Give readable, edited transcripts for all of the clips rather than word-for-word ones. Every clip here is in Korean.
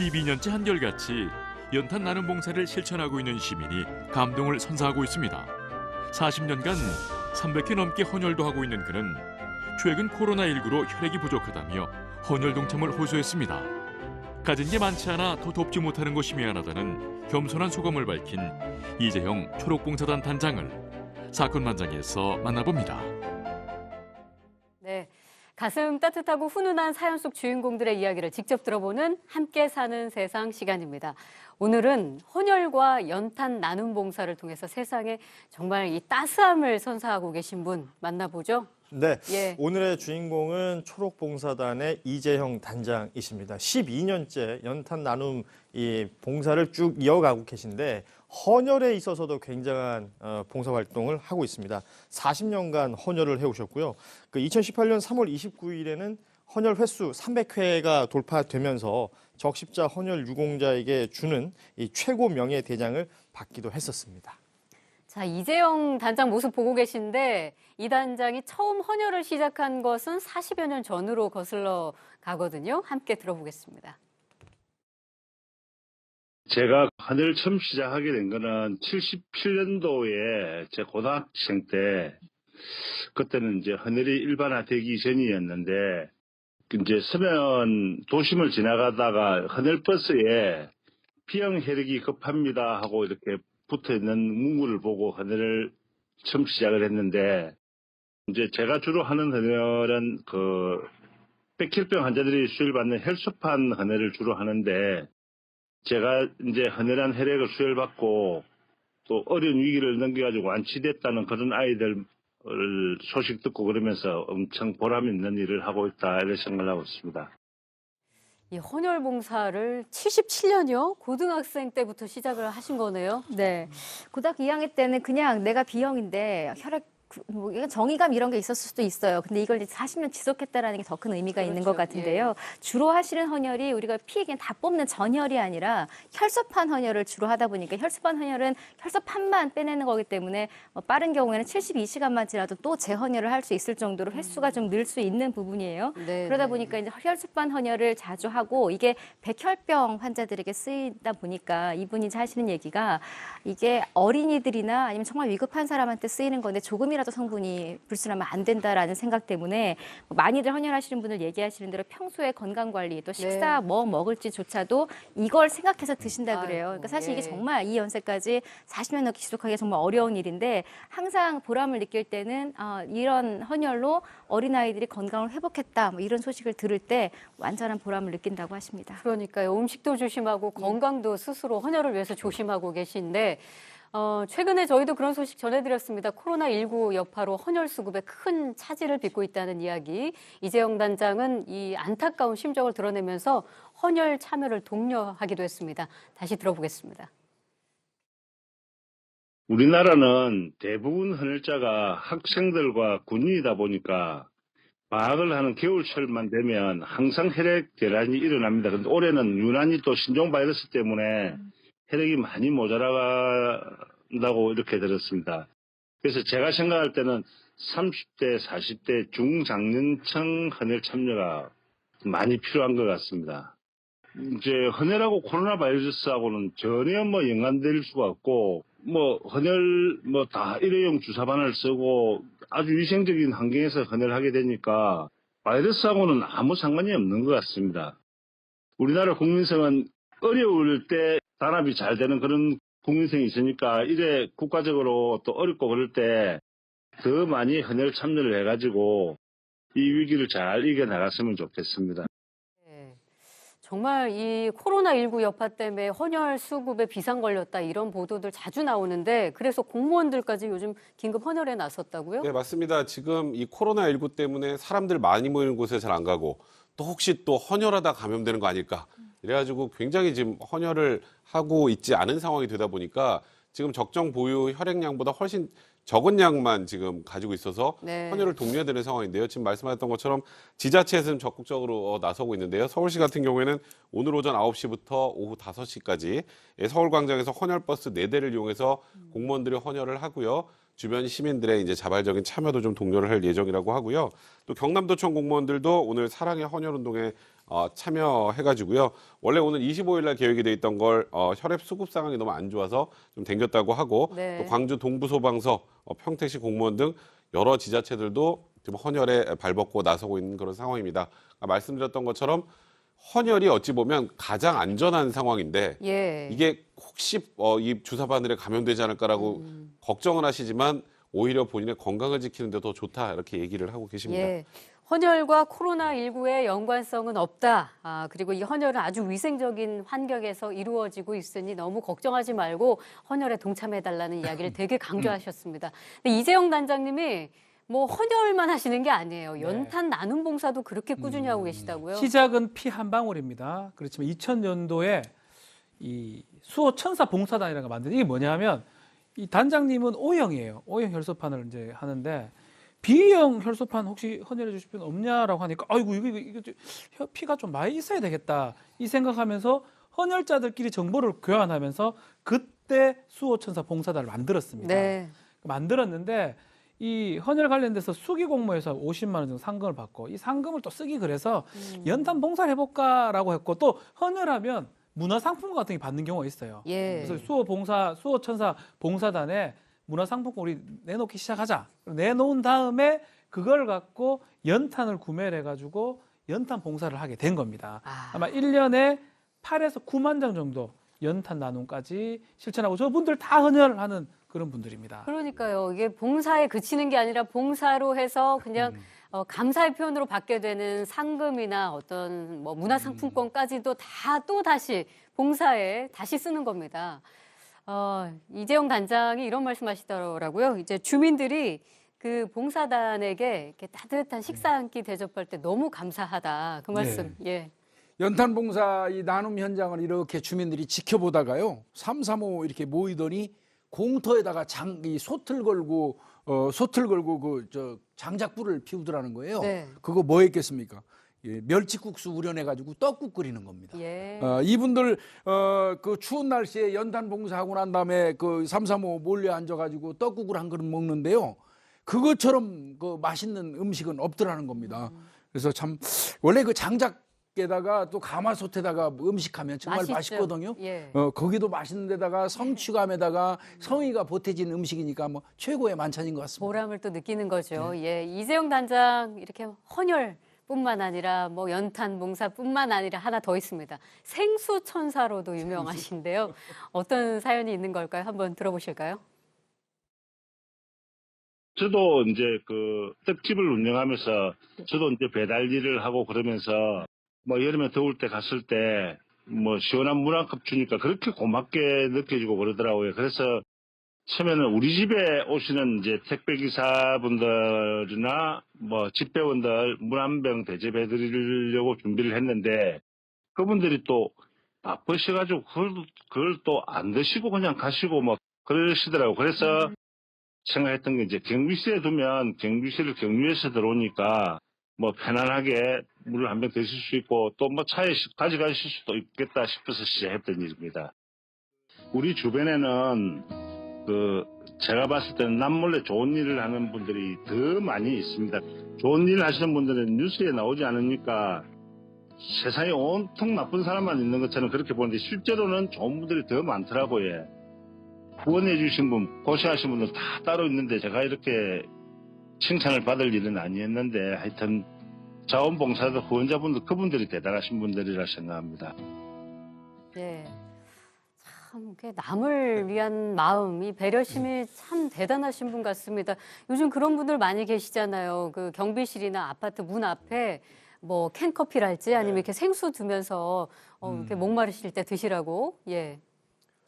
12년째 한결같이 연탄 나눔 봉사를 실천하고 있는 시민이 감동을 선사하고 있습니다. 40년간 300회 넘게 헌혈도 하고 있는 그는 최근 코로나19로 혈액이 부족하다며 헌혈 동참을 호소했습니다. 가진 게 많지 않아 더 돕지 못하는 것이 미안하다는 겸손한 소감을 밝힌 이재형 초록봉사단 단장을 사건 만장에서 만나봅니다. 네, 가슴 따뜻하고 훈훈한 사연 속 주인공들의 이야기를 직접 들어보는 함께 사는 세상 시간입니다. 오늘은 헌혈과 연탄 나눔 봉사를 통해서 세상에 정말 이 따스함을 선사하고 계신 분 만나보죠. 네, 예. 오늘의 주인공은 초록봉사단의 이재형 단장이십니다. 12년째 연탄 나눔 이 봉사를 쭉 이어가고 계신데 헌혈에 있어서도 굉장한 봉사활동을 하고 있습니다. 40년간 헌혈을 해오셨고요. 2018년 3월 29일에는 헌혈 횟수 300회가 돌파되면서 적십자 헌혈 유공자에게 주는 이 최고 명예대장을 받기도 했었습니다. 자, 이재영 단장 모습 보고 계신데 이 단장이 처음 헌혈을 시작한 것은 40여 년 전으로 거슬러 가거든요. 함께 들어보겠습니다. 제가 헌혈을 처음 시작하게 된 거는 77년도에 제 고등학생 때, 그때는 이제 헌혈이 일반화되기 전이었는데, 이제 서면 도심을 지나가다가 헌혈버스에 B형 혈액이 급합니다 하고 이렇게 붙어 있는 문구를 보고 헌혈을 처음 시작을 했는데, 이제 제가 주로 하는 헌혈은 백혈병 환자들이 수혈받는 혈소판 헌혈을 주로 하는데, 제가 이제 헌혈한 혈액을 수혈받고 또 어려운 위기를 넘겨가지고 완치됐다는 그런 아이들 소식 듣고 그러면서 엄청 보람 있는 일을 하고 있다 이런 생각을 하고 있습니다. 이 헌혈 봉사를 77년이요? 고등학생 때부터 시작을 하신 거네요. 네. 고등학교 2학년 때는 그냥 내가 B형인데 혈액 뭐 정의감 이런 게 있었을 수도 있어요. 근데 이걸 이제 40년 지속했다라는 게 더 큰 의미가 있는 것 같은데요. 예. 주로 하시는 헌혈이 우리가 피 그냥 다 뽑는 전혈이 아니라 혈소판 헌혈을 주로 하다 보니까 혈소판 헌혈은 혈소판만 빼내는 거기 때문에 빠른 경우에는 72시간만 지나도 또 재헌혈을 할 수 있을 정도로 횟수가 좀 늘 수 있는 부분이에요. 네, 그러다 네. 보니까 이제 혈소판 헌혈을 자주 하고 이게 백혈병 환자들에게 쓰이다 보니까 이분이 하시는 얘기가 이게 어린이들이나 아니면 정말 위급한 사람한테 쓰이는 건데 조금이라도 성분이 불순하면 안 된다라는 생각 때문에 많이들 헌혈하시는 분들 얘기하시는 대로 평소에 건강 관리 또 식사 네. 뭐 먹을지조차도 이걸 생각해서 드신다 그래요. 그러니까 사실 이게 예. 정말 이 연세까지 40년 넘게 지속하기가 정말 어려운 일인데 항상 보람을 느낄 때는 이런 헌혈로 어린아이들이 건강을 회복했다 뭐 이런 소식을 들을 때 완전한 보람을 느낀다고 하십니다. 그러니까요. 음식도 조심하고 건강도 스스로 헌혈을 위해서 조심하고 계신데 최근에 저희도 그런 소식 전해드렸습니다. 코로나19 여파로 헌혈 수급에 큰 차질을 빚고 있다는 이야기. 이재영 단장은 이 안타까운 심정을 드러내면서 헌혈 참여를 독려하기도 했습니다. 다시 들어보겠습니다. 우리나라는 대부분 헌혈자가 학생들과 군인이다 보니까 방학을 하는 겨울철만 되면 항상 혈액 대란이 일어납니다. 그런데 올해는 유난히 또 신종 바이러스 때문에 혈액이 많이 모자라다고 이렇게 들었습니다. 그래서 제가 생각할 때는 30대, 40대 중장년층 헌혈 참여가 많이 필요한 것 같습니다. 이제 헌혈하고 코로나 바이러스하고는 전혀 연관될 수가 없고, 헌혈 다 일회용 주사바늘 쓰고 아주 위생적인 환경에서 헌혈하게 되니까 바이러스하고는 아무 상관이 없는 것 같습니다. 우리나라 국민성은 어려울 때 단합이 잘 되는 그런 국민성이 있으니까 이래 국가적으로 또 어렵고 그럴 때 더 많이 헌혈 참여를 해가지고 이 위기를 잘 이겨나갔으면 좋겠습니다. 네. 정말 이 코로나19 여파 때문에 헌혈 수급에 비상 걸렸다 이런 보도들 자주 나오는데 그래서 공무원들까지 요즘 긴급 헌혈에 나섰다고요? 네, 맞습니다. 지금 이 코로나19 때문에 사람들 많이 모이는 곳에 잘 안 가고 또 혹시 또 헌혈하다 감염되는 거 아닐까 이래가지고 굉장히 지금 헌혈을 하고 있지 않은 상황이 되다 보니까 지금 적정 보유 혈액량보다 훨씬 적은 양만 지금 가지고 있어서 네. 헌혈을 독려해야 되는 상황인데요. 지금 말씀하셨던 것처럼 지자체에서는 적극적으로 나서고 있는데요. 서울시 같은 경우에는 오늘 오전 9시부터 오후 5시까지 서울광장에서 헌혈버스 4대를 이용해서 공무원들이 헌혈을 하고요. 주변 시민들의 이제 자발적인 참여도 좀 독려를 할 예정이라고 하고요. 또 경남도청 공무원들도 오늘 사랑의 헌혈 운동에 참여해가지고요. 원래 오늘 25일 날 계획이 돼 있던 걸 혈액 수급 상황이 너무 안 좋아서 좀 당겼다고 하고 네. 또 광주 동부소방서, 평택시 공무원 등 여러 지자체들도 지금 헌혈에 발벗고 나서고 있는 그런 상황입니다. 말씀드렸던 것처럼 헌혈이 어찌 보면 가장 안전한 상황인데 예. 이게 혹시 이 주사 바늘에 감염되지 않을까라고 걱정을 하시지만 오히려 본인의 건강을 지키는 데 더 좋다 이렇게 얘기를 하고 계십니다. 예. 헌혈과 코로나19의 연관성은 없다. 그리고 이 헌혈은 아주 위생적인 환경에서 이루어지고 있으니 너무 걱정하지 말고 헌혈에 동참해달라는 이야기를 되게 강조하셨습니다. 근데 이재영 단장님이 뭐 헌혈만 하시는 게 아니에요. 연탄 나눔 봉사도 그렇게 꾸준히 하고 계시다고요? 시작은 피 한 방울입니다. 그렇지만 2000년도에 이 수호 천사 봉사단이라는 걸 만든 이게 뭐냐면 이 단장님은 O형이에요. O형 혈소판을 이제 하는데 B형 혈소판 혹시 헌혈해 주실 분 없냐라고 하니까 아이고 이거 피가 좀 많이 있어야 되겠다 이 생각하면서 헌혈자들끼리 정보를 교환하면서 그때 수호 천사 봉사단을 만들었습니다. 네. 만들었는데 이 헌혈 관련돼서 수기 공모에서 50만 원 정도 상금을 받고 이 상금을 또 쓰기 그래서 연탄 봉사를 해볼까라고 했고 또 헌혈하면 문화상품권 같은 게 받는 경우가 있어요. 예. 그래서 수호 천사 봉사단에 문화상품권 우리 내놓기 시작하자. 내놓은 다음에 그걸 갖고 연탄을 구매를 해가지고 연탄 봉사를 하게 된 겁니다. 아마 1년에 8에서 9만 장 정도 연탄 나눔까지 실천하고 저분들 다 헌혈하는 그런 분들입니다. 그러니까요. 이게 봉사에 그치는 게 아니라 봉사로 해서 그냥 감사의 표현으로 받게 되는 상금이나 어떤 뭐 문화상품권까지도 다 또 다시 봉사에 다시 쓰는 겁니다. 이재영 단장이 이런 말씀하시더라고요. 이제 주민들이 그 봉사단에게 이렇게 따뜻한 식사 한 끼 대접할 때 너무 감사하다. 그 말씀. 예. 연탄 봉사 이 나눔 현장을 이렇게 주민들이 지켜보다가요. 335 이렇게 모이더니 공터에다가 이 솥을 걸고 그 장작불을 피우더라는 거예요. 네. 그거 뭐 했겠습니까? 예, 멸치국수 우려내가지고 떡국 끓이는 겁니다. 예. 이분들 그 추운 날씨에 연탄 봉사하고 난 다음에 그 335 몰려 앉아가지고 떡국을 한 그릇 먹는데요. 그것처럼 그 맛있는 음식은 없더라는 겁니다. 그래서 참 원래 그 장작에다가 또 가마솥에다가 음식하면 정말 맛있죠. 맛있거든요. 예. 거기도 맛있는 데다가 성취감에다가 성의가 보태진 음식이니까 뭐 최고의 만찬인 것 같습니다. 보람을 또 느끼는 거죠. 예. 이재영 단장 이렇게 헌혈뿐만 아니라 뭐 연탄 봉사뿐만 아니라 하나 더 있습니다. 생수 천사로도 유명하신데요. 어떤 사연이 있는 걸까요? 한번 들어보실까요? 저도 이제 그 떡집을 운영하면서 저도 이제 배달 일을 하고 그러면서 뭐 여름에 더울 때 갔을 때 뭐 시원한 물 한 컵 주니까 그렇게 고맙게 느껴지고 그러더라고요. 그래서 처음에는 우리 집에 오시는 이제 택배 기사분들이나 뭐 집배원들 물 한 병 대접해 드리려고 준비를 했는데 그분들이 또 바쁘셔가지고 그걸 또 안 드시고 그냥 가시고 뭐 그러시더라고요. 그래서 생각했던 게 이제 경비실에 두면 경비실을 경유해서 들어오니까 뭐 편안하게 물을 한 병 드실 수 있고 또 뭐 차에 가져가실 수도 있겠다 싶어서 시작했던 일입니다. 우리 주변에는 그 제가 봤을 때는 남몰래 좋은 일을 하는 분들이 더 많이 있습니다. 좋은 일을 하시는 분들은 뉴스에 나오지 않으니까 세상에 온통 나쁜 사람만 있는 것처럼 그렇게 보는데 실제로는 좋은 분들이 더 많더라고요. 후원해 주신 분, 고시하신 분들 다 따로 있는데 제가 이렇게 칭찬을 받을 일은 아니었는데 하여튼 자원봉사자 후원자분들 그분들이 대단하신 분들이라 생각합니다. 네. 참 남을 위한 마음, 이 배려심이 참 대단하신 분 같습니다. 요즘 그런 분들 많이 계시잖아요. 그 경비실이나 아파트 문 앞에 뭐 캔커피랄지 아니면 이렇게 생수 두면서 이렇게 목마르실 때 드시라고. 예.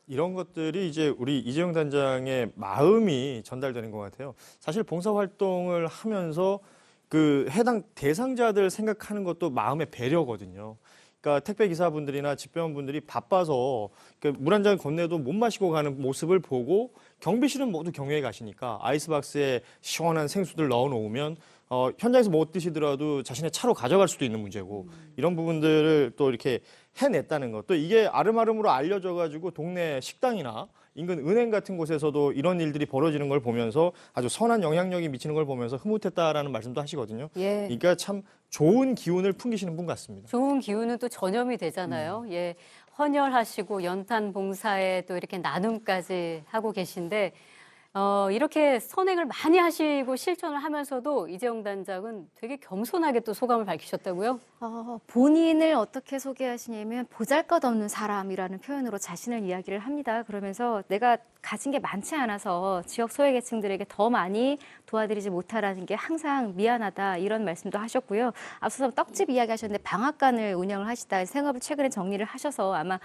이런 것들이 이제 우리 이재용 단장의 마음이 전달되는 것 같아요. 사실 봉사활동을 하면서 그 해당 대상자들 생각하는 것도 마음의 배려거든요. 그러니까 택배 기사분들이나 집배원분들이 바빠서 물 한 잔 건네도 못 마시고 가는 모습을 보고 경비실은 모두 경유해 가시니까 아이스박스에 시원한 생수들 넣어 놓으면 현장에서 못 드시더라도 자신의 차로 가져갈 수도 있는 문제고 이런 부분들을 또 이렇게 해냈다는 것. 또 이게 아름아름으로 알려져가지고 동네 식당이나 인근 은행 같은 곳에서도 이런 일들이 벌어지는 걸 보면서 아주 선한 영향력이 미치는 걸 보면서 흐뭇했다라는 말씀도 하시거든요. 예. 그러니까 참 좋은 기운을 풍기시는 분 같습니다. 좋은 기운은 또 전염이 되잖아요. 예. 헌혈하시고 연탄 봉사에 또 이렇게 나눔까지 하고 계신데 이렇게 선행을 많이 하시고 실천을 하면서도 이재용 단장은 되게 겸손하게 또 소감을 밝히셨다고요? 본인을 어떻게 소개하시냐면 보잘것없는 사람이라는 표현으로 자신을 이야기를 합니다. 그러면서 내가 가진 게 많지 않아서 지역 소외계층들에게 더 많이 도와드리지 못하라는 게 항상 미안하다 이런 말씀도 하셨고요. 앞서서 떡집 이야기하셨는데 방앗간을 운영을 하시다 생업을 최근에 정리를 하셔서 아마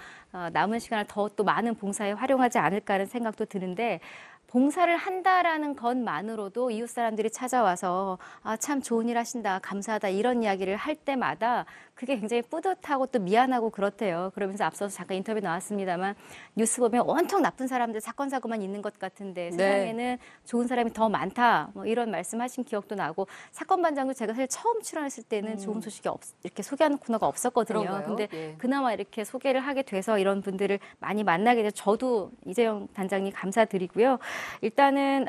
남은 시간을 더 또 많은 봉사에 활용하지 않을까 하는 생각도 드는데 봉사를 한다라는 것만으로도 이웃 사람들이 찾아와서 참 좋은 일 하신다, 감사하다 이런 이야기를 할 때마다 그게 굉장히 뿌듯하고 또 미안하고 그렇대요. 그러면서 앞서서 잠깐 인터뷰 나왔습니다만 뉴스 보면 온통 나쁜 사람들 사건 사고만 있는 것 같은데 세상에는 좋은 사람이 더 많다 뭐 이런 말씀하신 기억도 나고 사건 반장도 제가 사실 처음 출연했을 때는 좋은 소식이 이렇게 소개하는 코너가 없었거든요. 그런가요? 근데 예. 그나마 이렇게 소개를 하게 돼서 이런 분들을 많이 만나게 돼서 저도 이재용 단장님 감사드리고요. 일단은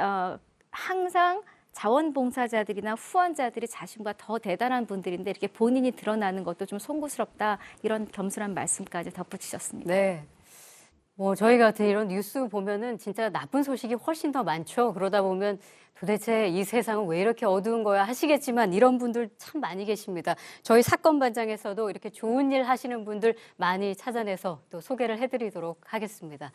항상 자원봉사자들이나 후원자들이 자신보다 더 대단한 분들인데 이렇게 본인이 드러나는 것도 좀 송구스럽다 이런 겸손한 말씀까지 덧붙이셨습니다. 네. 뭐 저희 같은 이런 뉴스 보면은 진짜 나쁜 소식이 훨씬 더 많죠. 그러다 보면 도대체 이 세상은 왜 이렇게 어두운 거야 하시겠지만 이런 분들 참 많이 계십니다. 저희 사건 반장에서도 이렇게 좋은 일 하시는 분들 많이 찾아내서 또 소개를 해드리도록 하겠습니다.